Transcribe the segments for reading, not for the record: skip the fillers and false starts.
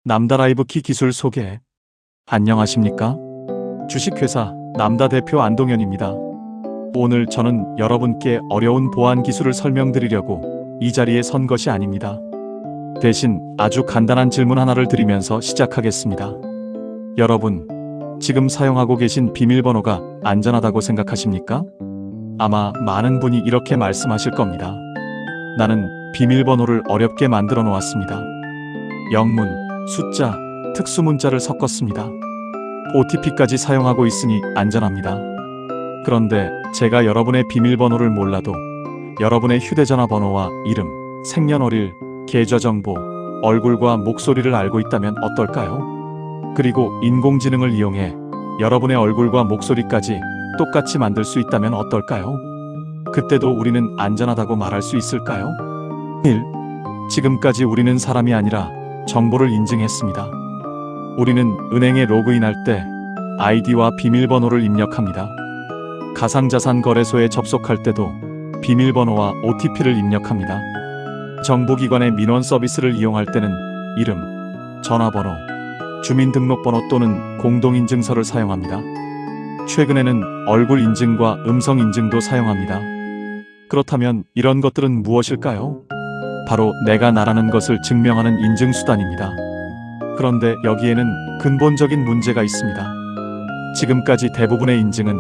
남다라이브 키 기술 소개. 안녕하십니까? 주식회사 남다 대표 안동현입니다. 오늘 저는 여러분께 어려운 보안 기술을 설명드리려고 이 자리에 선 것이 아닙니다. 대신 아주 간단한 질문 하나를 드리면서 시작하겠습니다. 여러분, 지금 사용하고 계신 비밀번호가 안전하다고 생각하십니까? 아마 많은 분이 이렇게 말씀하실 겁니다. 나는 비밀번호를 어렵게 만들어 놓았습니다. 영문, 숫자, 특수문자를 섞었습니다. OTP까지 사용하고 있으니 안전합니다. 그런데 제가 여러분의 비밀번호를 몰라도 여러분의 휴대전화 번호와 이름, 생년월일, 계좌정보, 얼굴과 목소리를 알고 있다면 어떨까요? 그리고 인공지능을 이용해 여러분의 얼굴과 목소리까지 똑같이 만들 수 있다면 어떨까요? 그때도 우리는 안전하다고 말할 수 있을까요? 1. 지금까지 우리는 사람이 아니라 정보를 인증했습니다. 우리는 은행에 로그인할 때 아이디와 비밀번호를 입력합니다. 가상자산 거래소에 접속할 때도 비밀번호와 OTP를 입력합니다. 정보기관의 민원 서비스를 이용할 때는 이름, 전화번호, 주민등록번호 또는 공동인증서를 사용합니다. 최근에는 얼굴 인증과 음성 인증도 사용합니다. 그렇다면 이런 것들은 무엇일까요? 바로 내가 나라는 것을 증명하는 인증수단입니다. 그런데 여기에는 근본적인 문제가 있습니다. 지금까지 대부분의 인증은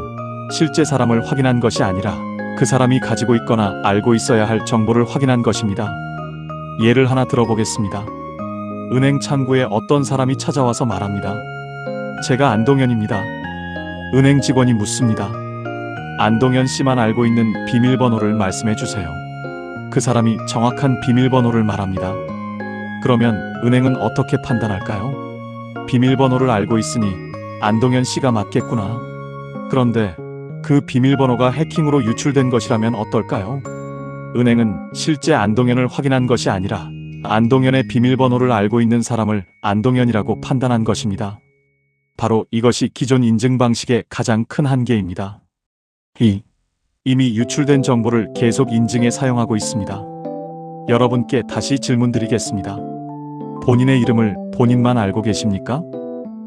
실제 사람을 확인한 것이 아니라 그 사람이 가지고 있거나 알고 있어야 할 정보를 확인한 것입니다. 예를 하나 들어보겠습니다. 은행 창구에 어떤 사람이 찾아와서 말합니다. 제가 안동현입니다. 은행 직원이 묻습니다. 안동현 씨만 알고 있는 비밀번호를 말씀해 주세요. 그 사람이 정확한 비밀번호를 말합니다. 그러면 은행은 어떻게 판단할까요? 비밀번호를 알고 있으니 안동현 씨가 맞겠구나. 그런데 그 비밀번호가 해킹으로 유출된 것이라면 어떨까요? 은행은 실제 안동현을 확인한 것이 아니라 안동현의 비밀번호를 알고 있는 사람을 안동현이라고 판단한 것입니다. 바로 이것이 기존 인증 방식의 가장 큰 한계입니다. 2. 이미 유출된 정보를 계속 인증에 사용하고 있습니다. 여러분께 다시 질문드리겠습니다. 본인의 이름을 본인만 알고 계십니까?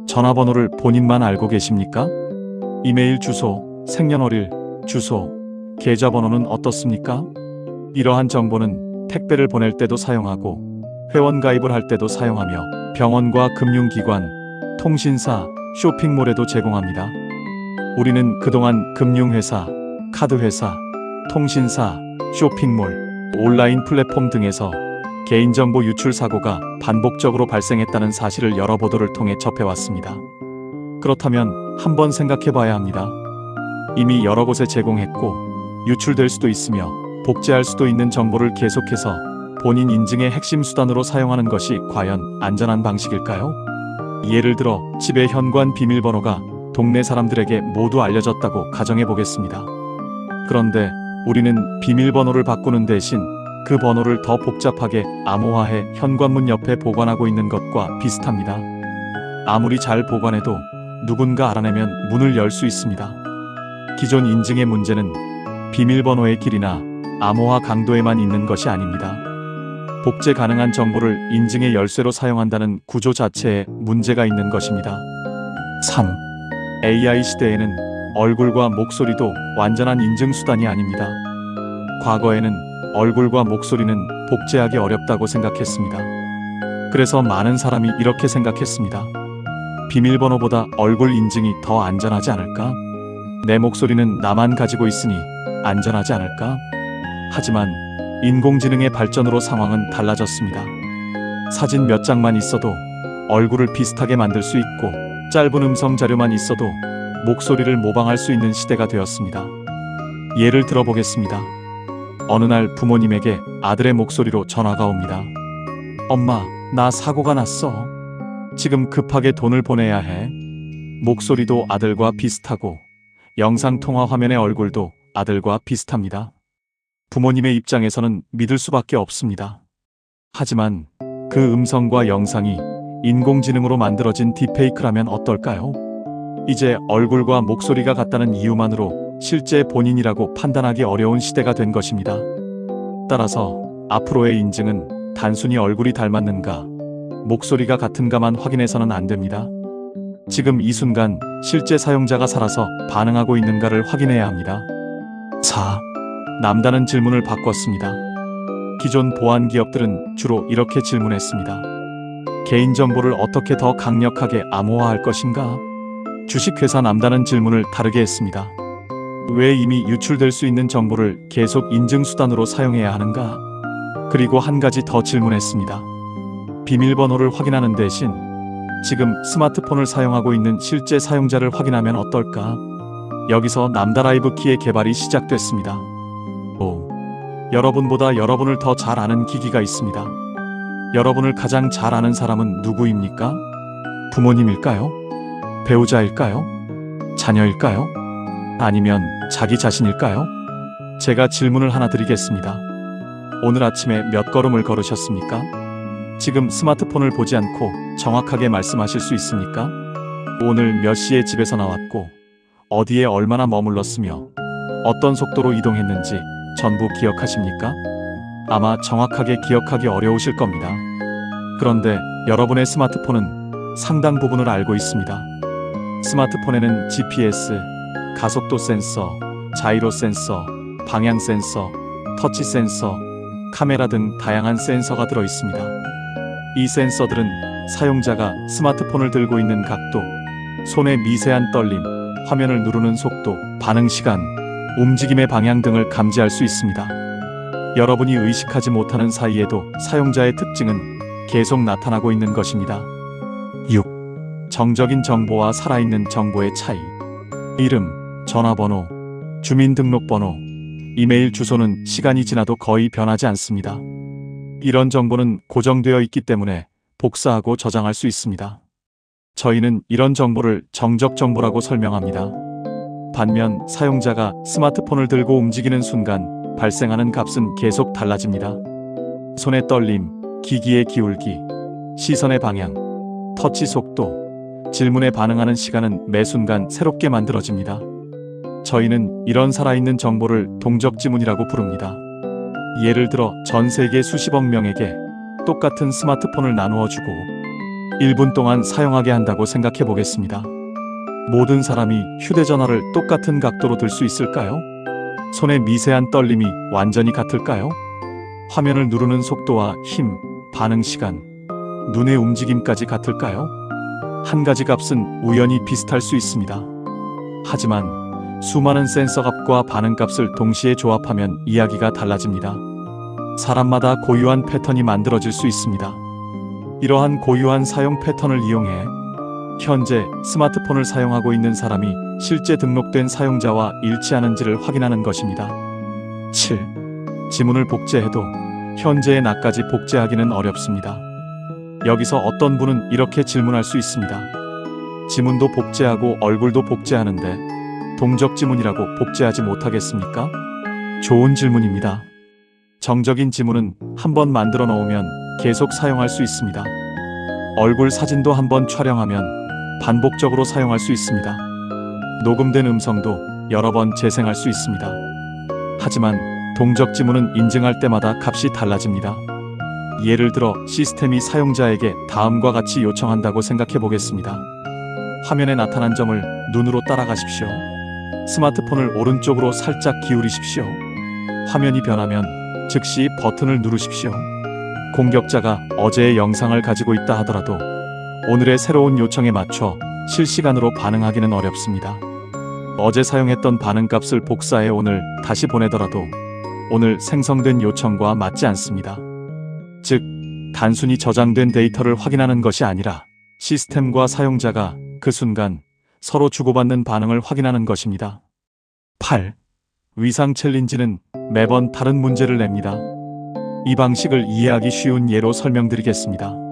전화번호를 본인만 알고 계십니까? 이메일 주소, 생년월일, 주소, 계좌번호는 어떻습니까? 이러한 정보는 택배를 보낼 때도 사용하고 회원 가입을 할 때도 사용하며 병원과 금융기관, 통신사, 쇼핑몰에도 제공합니다. 우리는 그동안 금융회사, 카드회사, 통신사, 쇼핑몰, 온라인 플랫폼 등에서 개인정보 유출 사고가 반복적으로 발생했다는 사실을 여러 보도를 통해 접해왔습니다. 그렇다면 한번 생각해봐야 합니다. 이미 여러 곳에 제공했고 유출될 수도 있으며 복제할 수도 있는 정보를 계속해서 본인 인증의 핵심 수단으로 사용하는 것이 과연 안전한 방식일까요? 예를 들어 집의 현관 비밀번호가 동네 사람들에게 모두 알려졌다고 가정해 보겠습니다. 그런데 우리는 비밀번호를 바꾸는 대신 그 번호를 더 복잡하게 암호화해 현관문 옆에 보관하고 있는 것과 비슷합니다. 아무리 잘 보관해도 누군가 알아내면 문을 열 수 있습니다. 기존 인증의 문제는 비밀번호의 길이나 암호화 강도에만 있는 것이 아닙니다. 복제 가능한 정보를 인증의 열쇠로 사용한다는 구조 자체에 문제가 있는 것입니다. 3. AI 시대에는 얼굴과 목소리도 완전한 인증 수단이 아닙니다. 과거에는 얼굴과 목소리는 복제하기 어렵다고 생각했습니다. 그래서 많은 사람이 이렇게 생각했습니다. 비밀번호보다 얼굴 인증이 더 안전하지 않을까? 내 목소리는 나만 가지고 있으니 안전하지 않을까? 하지만 인공지능의 발전으로 상황은 달라졌습니다. 사진 몇 장만 있어도 얼굴을 비슷하게 만들 수 있고 짧은 음성 자료만 있어도 목소리를 모방할 수 있는 시대가 되었습니다. 예를 들어보겠습니다. 어느 날 부모님에게 아들의 목소리로 전화가 옵니다. 엄마, 나 사고가 났어. 지금 급하게 돈을 보내야 해. 목소리도 아들과 비슷하고 영상통화 화면의 얼굴도 아들과 비슷합니다. 부모님의 입장에서는 믿을 수밖에 없습니다. 하지만 그 음성과 영상이 인공지능으로 만들어진 딥페이크라면 어떨까요? 이제 얼굴과 목소리가 같다는 이유만으로 실제 본인이라고 판단하기 어려운 시대가 된 것입니다. 따라서 앞으로의 인증은 단순히 얼굴이 닮았는가, 목소리가 같은가만 확인해서는 안 됩니다. 지금 이 순간 실제 사용자가 살아서 반응하고 있는가를 확인해야 합니다. 4. 남다른 질문을 바꿨습니다. 기존 보안 기업들은 주로 이렇게 질문했습니다. 개인정보를 어떻게 더 강력하게 암호화할 것인가? 주식회사 남다른 질문을 다르게 했습니다. 왜 이미 유출될 수 있는 정보를 계속 인증수단으로 사용해야 하는가? 그리고 한 가지 더 질문했습니다. 비밀번호를 확인하는 대신 지금 스마트폰을 사용하고 있는 실제 사용자를 확인하면 어떨까? 여기서 남다라이브 키의 개발이 시작됐습니다. 여러분보다 여러분을 더 잘 아는 기기가 있습니다. 여러분을 가장 잘 아는 사람은 누구입니까? 부모님일까요? 배우자일까요? 자녀일까요? 아니면 자기 자신일까요? 제가 질문을 하나 드리겠습니다. 오늘 아침에 몇 걸음을 걸으셨습니까? 지금 스마트폰을 보지 않고 정확하게 말씀하실 수 있습니까? 오늘 몇 시에 집에서 나왔고 어디에 얼마나 머물렀으며 어떤 속도로 이동했는지 전부 기억하십니까? 아마 정확하게 기억하기 어려우실 겁니다. 그런데 여러분의 스마트폰은 상당 부분을 알고 있습니다. 스마트폰에는 GPS, 가속도 센서, 자이로 센서, 방향 센서, 터치 센서, 카메라 등 다양한 센서가 들어 있습니다. 이 센서들은 사용자가 스마트폰을 들고 있는 각도, 손의 미세한 떨림, 화면을 누르는 속도, 반응 시간, 움직임의 방향 등을 감지할 수 있습니다. 여러분이 의식하지 못하는 사이에도 사용자의 특징은 계속 나타나고 있는 것입니다. 6. 정적인 정보와 살아있는 정보의 차이. 이름, 전화번호, 주민등록번호, 이메일 주소는 시간이 지나도 거의 변하지 않습니다. 이런 정보는 고정되어 있기 때문에 복사하고 저장할 수 있습니다. 저희는 이런 정보를 정적 정보라고 설명합니다. 반면 사용자가 스마트폰을 들고 움직이는 순간 발생하는 값은 계속 달라집니다. 손의 떨림, 기기의 기울기, 시선의 방향, 터치 속도, 질문에 반응하는 시간은 매 순간 새롭게 만들어집니다. 저희는 이런 살아있는 정보를 동적지문이라고 부릅니다. 예를 들어 전 세계 수십억 명에게 똑같은 스마트폰을 나누어 주고 1분 동안 사용하게 한다고 생각해 보겠습니다. 모든 사람이 휴대전화를 똑같은 각도로 들 수 있을까요? 손의 미세한 떨림이 완전히 같을까요? 화면을 누르는 속도와 힘, 반응 시간, 눈의 움직임까지 같을까요? 한 가지 값은 우연히 비슷할 수 있습니다. 하지만 수많은 센서 값과 반응 값을 동시에 조합하면 이야기가 달라집니다. 사람마다 고유한 패턴이 만들어질 수 있습니다. 이러한 고유한 사용 패턴을 이용해 현재 스마트폰을 사용하고 있는 사람이 실제 등록된 사용자와 일치하는지를 확인하는 것입니다. 7. 지문을 복제해도 현재의 나까지 복제하기는 어렵습니다. 여기서 어떤 분은 이렇게 질문할 수 있습니다. 지문도 복제하고 얼굴도 복제하는데 동적 지문이라고 복제하지 못하겠습니까? 좋은 질문입니다. 정적인 지문은 한번 만들어 놓으면 계속 사용할 수 있습니다. 얼굴 사진도 한번 촬영하면 반복적으로 사용할 수 있습니다. 녹음된 음성도 여러 번 재생할 수 있습니다. 하지만 동적 지문은 인증할 때마다 값이 달라집니다. 예를 들어 시스템이 사용자에게 다음과 같이 요청한다고 생각해 보겠습니다. 화면에 나타난 점을 눈으로 따라가십시오. 스마트폰을 오른쪽으로 살짝 기울이십시오. 화면이 변하면 즉시 버튼을 누르십시오. 공격자가 어제의 영상을 가지고 있다 하더라도 오늘의 새로운 요청에 맞춰 실시간으로 반응하기는 어렵습니다. 어제 사용했던 반응값을 복사해 오늘 다시 보내더라도 오늘 생성된 요청과 맞지 않습니다. 즉, 단순히 저장된 데이터를 확인하는 것이 아니라 시스템과 사용자가 그 순간 서로 주고받는 반응을 확인하는 것입니다. 8. 위상 챌린지는 매번 다른 문제를 냅니다. 이 방식을 이해하기 쉬운 예로 설명드리겠습니다.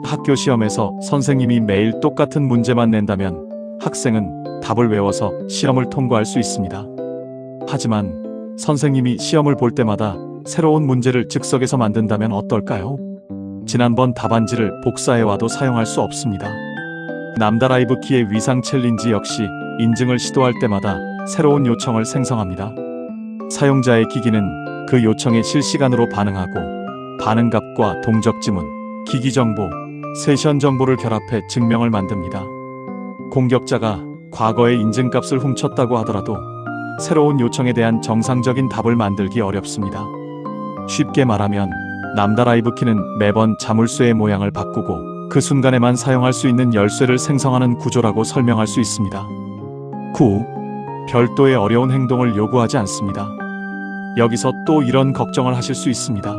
학교 시험에서 선생님이 매일 똑같은 문제만 낸다면 학생은 답을 외워서 시험을 통과할 수 있습니다. 하지만 선생님이 시험을 볼 때마다 새로운 문제를 즉석에서 만든다면 어떨까요? 지난번 답안지를 복사해와도 사용할 수 없습니다. 남다라이브 키의 위상 챌린지 역시 인증을 시도할 때마다 새로운 요청을 생성합니다. 사용자의 기기는 그 요청에 실시간으로 반응하고 반응값과 동적 지문, 기기 정보, 세션 정보를 결합해 증명을 만듭니다. 공격자가 과거의 인증값을 훔쳤다고 하더라도 새로운 요청에 대한 정상적인 답을 만들기 어렵습니다. 쉽게 말하면 남다라이브 키는 매번 자물쇠의 모양을 바꾸고 그 순간에만 사용할 수 있는 열쇠를 생성하는 구조라고 설명할 수 있습니다. 9. 별도의 어려운 행동을 요구하지 않습니다. 여기서 또 이런 걱정을 하실 수 있습니다.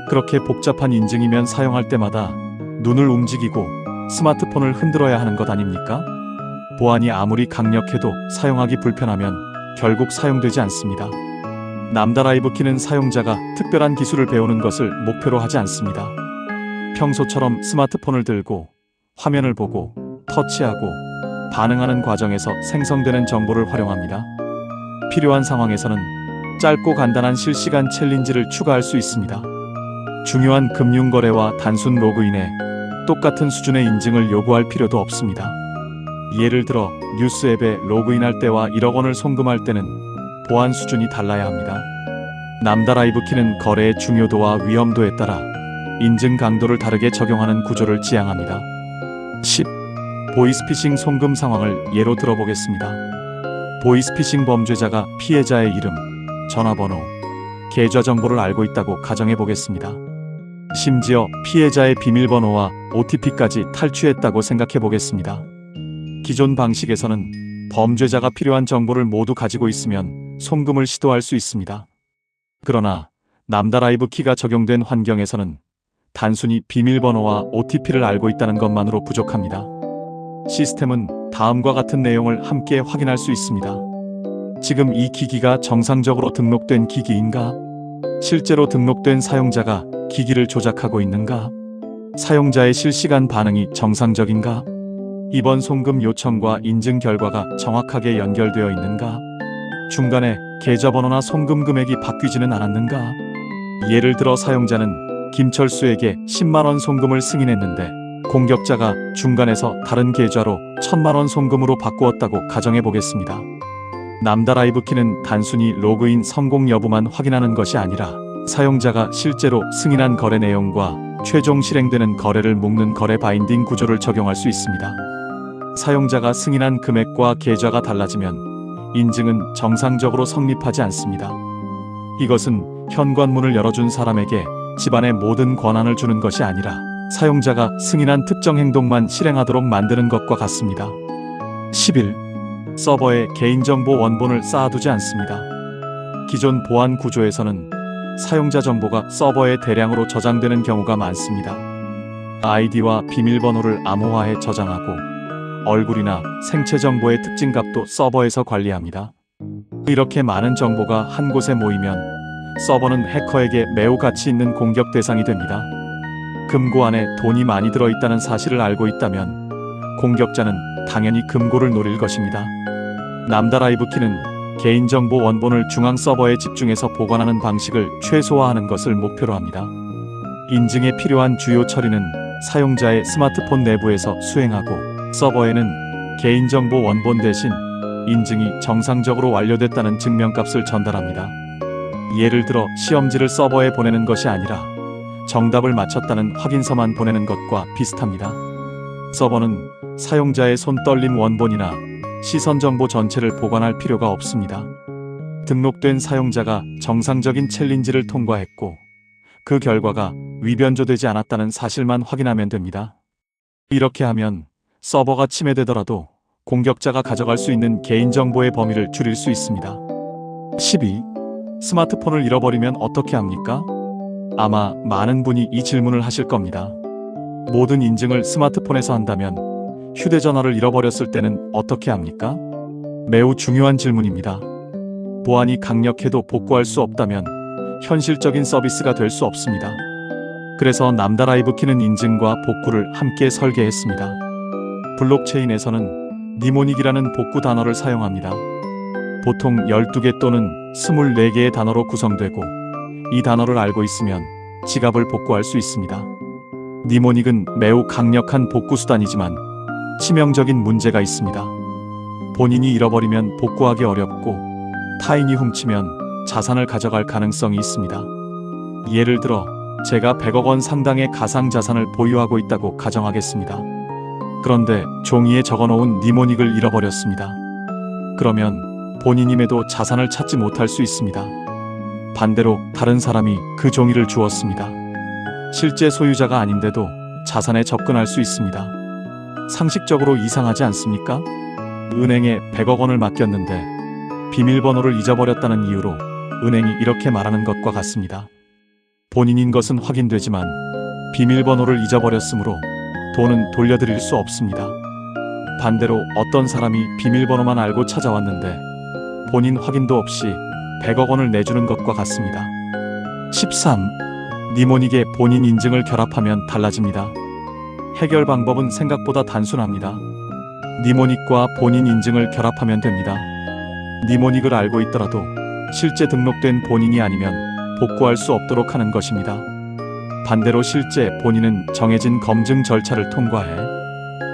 그렇게 복잡한 인증이면 사용할 때마다 눈을 움직이고 스마트폰을 흔들어야 하는 것 아닙니까? 보안이 아무리 강력해도 사용하기 불편하면 결국 사용되지 않습니다. 남다라이브 키는 사용자가 특별한 기술을 배우는 것을 목표로 하지 않습니다. 평소처럼 스마트폰을 들고 화면을 보고 터치하고 반응하는 과정에서 생성되는 정보를 활용합니다. 필요한 상황에서는 짧고 간단한 실시간 챌린지를 추가할 수 있습니다. 중요한 금융거래와 단순 로그인에 똑같은 수준의 인증을 요구할 필요도 없습니다. 예를 들어 뉴스 앱에 로그인할 때와 1억 원을 송금할 때는 보안 수준이 달라야 합니다. 남다라이브 키는 거래의 중요도와 위험도에 따라 인증 강도를 다르게 적용하는 구조를 지향합니다. 10. 보이스피싱 송금 상황을 예로 들어보겠습니다. 보이스피싱 범죄자가 피해자의 이름, 전화번호, 계좌 정보를 알고 있다고 가정해 보겠습니다. 심지어 피해자의 비밀번호와 OTP까지 탈취했다고 생각해 보겠습니다. 기존 방식에서는 범죄자가 필요한 정보를 모두 가지고 있으면 송금을 시도할 수 있습니다. 그러나 남다라이브 키가 적용된 환경에서는 단순히 비밀번호와 OTP를 알고 있다는 것만으로 부족합니다. 시스템은 다음과 같은 내용을 함께 확인할 수 있습니다. 지금 이 기기가 정상적으로 등록된 기기인가? 실제로 등록된 사용자가 기기를 조작하고 있는가? 사용자의 실시간 반응이 정상적인가? 이번 송금 요청과 인증 결과가 정확하게 연결되어 있는가? 중간에 계좌번호나 송금 금액이 바뀌지는 않았는가? 예를 들어 사용자는 김철수에게 10만원 송금을 승인했는데 공격자가 중간에서 다른 계좌로 1000만원 송금으로 바꾸었다고 가정해 보겠습니다. 남다라이브 키는 단순히 로그인 성공 여부만 확인하는 것이 아니라 사용자가 실제로 승인한 거래 내용과 최종 실행되는 거래를 묶는 거래 바인딩 구조를 적용할 수 있습니다. 사용자가 승인한 금액과 계좌가 달라지면 인증은 정상적으로 성립하지 않습니다. 이것은 현관문을 열어준 사람에게 집안의 모든 권한을 주는 것이 아니라 사용자가 승인한 특정 행동만 실행하도록 만드는 것과 같습니다. 11. 서버에 개인정보 원본을 쌓아두지 않습니다. 기존 보안 구조에서는 사용자 정보가 서버에 대량으로 저장되는 경우가 많습니다. 아이디와 비밀번호를 암호화해 저장하고 얼굴이나 생체 정보의 특징 값도 서버에서 관리합니다. 이렇게 많은 정보가 한 곳에 모이면 서버는 해커에게 매우 가치 있는 공격 대상이 됩니다. 금고 안에 돈이 많이 들어있다는 사실을 알고 있다면 공격자는 당연히 금고를 노릴 것입니다. 남다라이브 키는 개인정보 원본을 중앙 서버에 집중해서 보관하는 방식을 최소화하는 것을 목표로 합니다. 인증에 필요한 주요 처리는 사용자의 스마트폰 내부에서 수행하고 서버에는 개인정보 원본 대신 인증이 정상적으로 완료됐다는 증명값을 전달합니다. 예를 들어 시험지를 서버에 보내는 것이 아니라 정답을 맞췄다는 확인서만 보내는 것과 비슷합니다. 서버는 사용자의 손떨림 원본이나 시선 정보 전체를 보관할 필요가 없습니다. 등록된 사용자가 정상적인 챌린지를 통과했고 그 결과가 위변조되지 않았다는 사실만 확인하면 됩니다. 이렇게 하면 서버가 침해되더라도 공격자가 가져갈 수 있는 개인정보의 범위를 줄일 수 있습니다. 12. 스마트폰을 잃어버리면 어떻게 합니까? 아마 많은 분이 이 질문을 하실 겁니다. 모든 인증을 스마트폰에서 한다면 휴대전화를 잃어버렸을 때는 어떻게 합니까? 매우 중요한 질문입니다. 보안이 강력해도 복구할 수 없다면 현실적인 서비스가 될 수 없습니다. 그래서 남다라이브 키는 인증과 복구를 함께 설계했습니다. 블록체인에서는 니모닉이라는 복구 단어를 사용합니다. 보통 12개 또는 24개의 단어로 구성되고 이 단어를 알고 있으면 지갑을 복구할 수 있습니다. 니모닉은 매우 강력한 복구 수단이지만 치명적인 문제가 있습니다. 본인이 잃어버리면 복구하기 어렵고 타인이 훔치면 자산을 가져갈 가능성이 있습니다. 예를 들어 제가 100억 원 상당의 가상자산을 보유하고 있다고 가정하겠습니다. 그런데 종이에 적어놓은 니모닉을 잃어버렸습니다. 그러면 본인임에도 자산을 찾지 못할 수 있습니다. 반대로 다른 사람이 그 종이를 주었습니다. 실제 소유자가 아닌데도 자산에 접근할 수 있습니다. 상식적으로 이상하지 않습니까? 은행에 100억 원을 맡겼는데 비밀번호를 잊어버렸다는 이유로 은행이 이렇게 말하는 것과 같습니다. 본인인 것은 확인되지만 비밀번호를 잊어버렸으므로 돈은 돌려드릴 수 없습니다. 반대로 어떤 사람이 비밀번호만 알고 찾아왔는데 본인 확인도 없이 100억 원을 내주는 것과 같습니다. 13. 니모닉에 본인 인증을 결합하면 달라집니다. 해결 방법은 생각보다 단순합니다. 니모닉과 본인 인증을 결합하면 됩니다. 니모닉을 알고 있더라도 실제 등록된 본인이 아니면 복구할 수 없도록 하는 것입니다. 반대로 실제 본인은 정해진 검증 절차를 통과해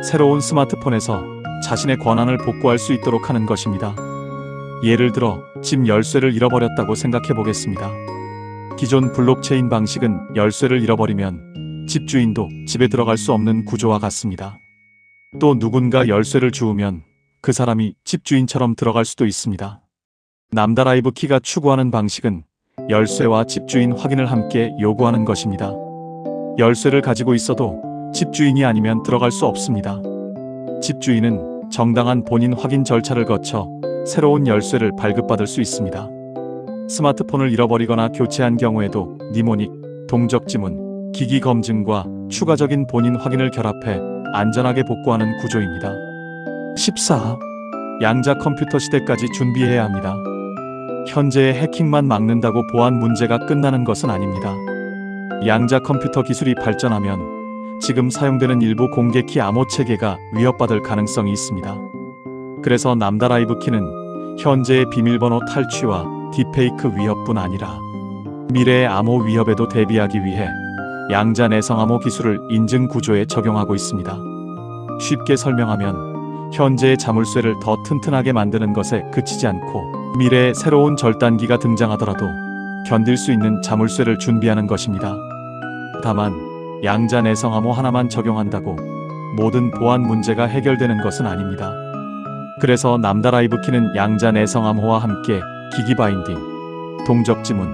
새로운 스마트폰에서 자신의 권한을 복구할 수 있도록 하는 것입니다. 예를 들어 집 열쇠를 잃어버렸다고 생각해 보겠습니다. 기존 블록체인 방식은 열쇠를 잃어버리면 집주인도 집에 들어갈 수 없는 구조와 같습니다. 또 누군가 열쇠를 주우면 그 사람이 집주인처럼 들어갈 수도 있습니다. 남다라이브 키가 추구하는 방식은 열쇠와 집주인 확인을 함께 요구하는 것입니다. 열쇠를 가지고 있어도 집주인이 아니면 들어갈 수 없습니다. 집주인은 정당한 본인 확인 절차를 거쳐 새로운 열쇠를 발급받을 수 있습니다. 스마트폰을 잃어버리거나 교체한 경우에도 니모닉, 동적지문, 기기 검증과 추가적인 본인 확인을 결합해 안전하게 복구하는 구조입니다. 14. 양자 컴퓨터 시대까지 준비해야 합니다. 현재의 해킹만 막는다고 보안 문제가 끝나는 것은 아닙니다. 양자 컴퓨터 기술이 발전하면 지금 사용되는 일부 공개키 암호 체계가 위협받을 가능성이 있습니다. 그래서 남다라이브 키는 현재의 비밀번호 탈취와 딥페이크 위협뿐 아니라 미래의 암호 위협에도 대비하기 위해 양자 내성 암호 기술을 인증 구조에 적용하고 있습니다. 쉽게 설명하면 현재의 자물쇠를 더 튼튼하게 만드는 것에 그치지 않고 미래에 새로운 절단기가 등장하더라도 견딜 수 있는 자물쇠를 준비하는 것입니다. 다만 양자 내성 암호 하나만 적용한다고 모든 보안 문제가 해결되는 것은 아닙니다. 그래서 남다라이브 키는 양자 내성 암호와 함께 기기 바인딩, 동적 지문,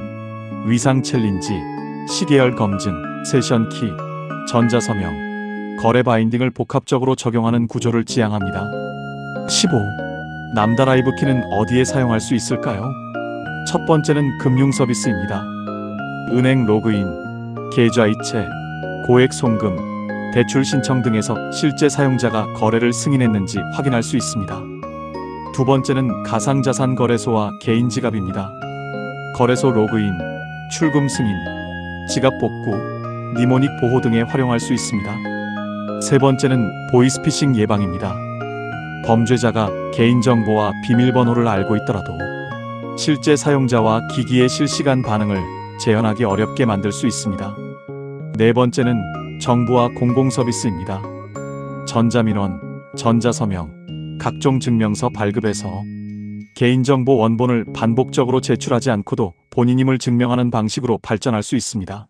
위상 챌린지, 시계열 검증, 세션 키, 전자 서명, 거래 바인딩을 복합적으로 적용하는 구조를 지향합니다. 15. 남다라이브 키는 어디에 사용할 수 있을까요? 첫 번째는 금융 서비스입니다. 은행 로그인, 계좌 이체, 고액 송금, 대출 신청 등에서 실제 사용자가 거래를 승인했는지 확인할 수 있습니다. 두 번째는 가상자산 거래소와 개인 지갑입니다. 거래소 로그인, 출금 승인, 지갑 복구, 니모닉 보호 등에 활용할 수 있습니다. 세 번째는 보이스피싱 예방입니다. 범죄자가 개인정보와 비밀번호를 알고 있더라도 실제 사용자와 기기의 실시간 반응을 재현하기 어렵게 만들 수 있습니다. 네 번째는 정부와 공공서비스입니다. 전자민원, 전자서명, 각종 증명서 발급에서 개인정보 원본을 반복적으로 제출하지 않고도 본인임을 증명하는 방식으로 발전할 수 있습니다.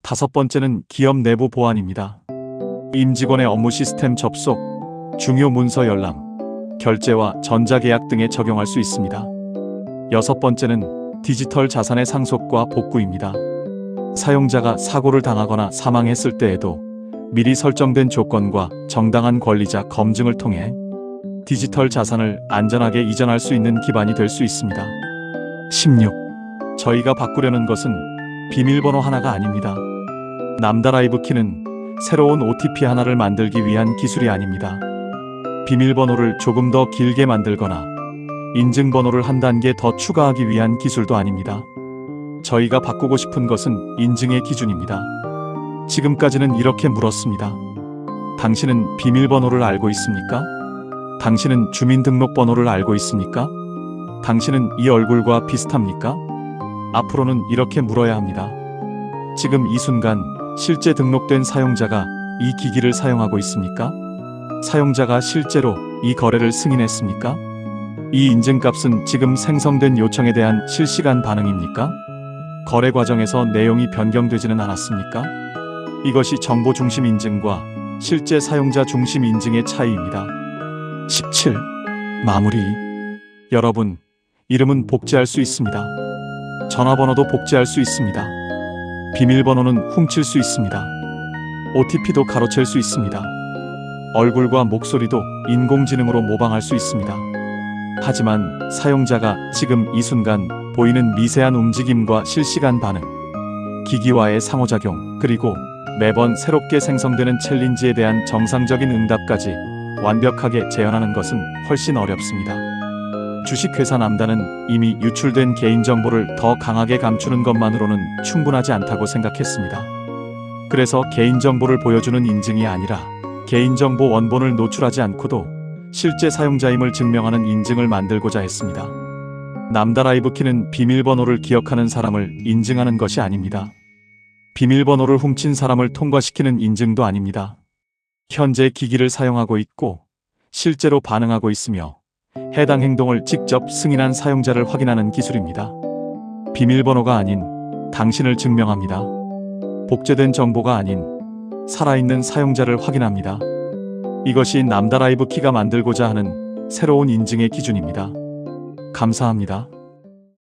다섯 번째는 기업 내부 보안입니다. 임직원의 업무 시스템 접속, 중요 문서 열람, 결제와 전자계약 등에 적용할 수 있습니다. 여섯 번째는 디지털 자산의 상속과 복구입니다. 사용자가 사고를 당하거나 사망했을 때에도 미리 설정된 조건과 정당한 권리자 검증을 통해 디지털 자산을 안전하게 이전할 수 있는 기반이 될 수 있습니다. 16. 저희가 바꾸려는 것은 비밀번호 하나가 아닙니다. 남다라이브 키는 새로운 OTP 하나를 만들기 위한 기술이 아닙니다. 비밀번호를 조금 더 길게 만들거나 인증번호를 한 단계 더 추가하기 위한 기술도 아닙니다. 저희가 바꾸고 싶은 것은 인증의 기준입니다. 지금까지는 이렇게 물었습니다. 당신은 비밀번호를 알고 있습니까? 당신은 주민등록번호를 알고 있습니까? 당신은 이 얼굴과 비슷합니까? 앞으로는 이렇게 물어야 합니다. 지금 이 순간 실제 등록된 사용자가 이 기기를 사용하고 있습니까? 사용자가 실제로 이 거래를 승인했습니까? 이 인증값은 지금 생성된 요청에 대한 실시간 반응입니까? 거래 과정에서 내용이 변경되지는 않았습니까? 이것이 정보 중심 인증과 실제 사용자 중심 인증의 차이입니다. 17. 마무리. 여러분, 이름은 복제할 수 있습니다. 전화번호도 복제할 수 있습니다. 비밀번호는 훔칠 수 있습니다. OTP도 가로챌 수 있습니다. 얼굴과 목소리도 인공지능으로 모방할 수 있습니다. 하지만 사용자가 지금 이 순간 보이는 미세한 움직임과 실시간 반응, 기기와의 상호작용, 그리고 매번 새롭게 생성되는 챌린지에 대한 정상적인 응답까지 완벽하게 재현하는 것은 훨씬 어렵습니다. 주식회사 남다는 이미 유출된 개인정보를 더 강하게 감추는 것만으로는 충분하지 않다고 생각했습니다. 그래서 개인정보를 보여주는 인증이 아니라 개인정보 원본을 노출하지 않고도 실제 사용자임을 증명하는 인증을 만들고자 했습니다. 남다라이브키는 비밀번호를 기억하는 사람을 인증하는 것이 아닙니다. 비밀번호를 훔친 사람을 통과시키는 인증도 아닙니다. 현재 기기를 사용하고 있고 실제로 반응하고 있으며 해당 행동을 직접 승인한 사용자를 확인하는 기술입니다. 비밀번호가 아닌 당신을 증명합니다. 복제된 정보가 아닌 살아있는 사용자를 확인합니다. 이것이 남다라이브키가 만들고자 하는 새로운 인증의 기준입니다. 감사합니다.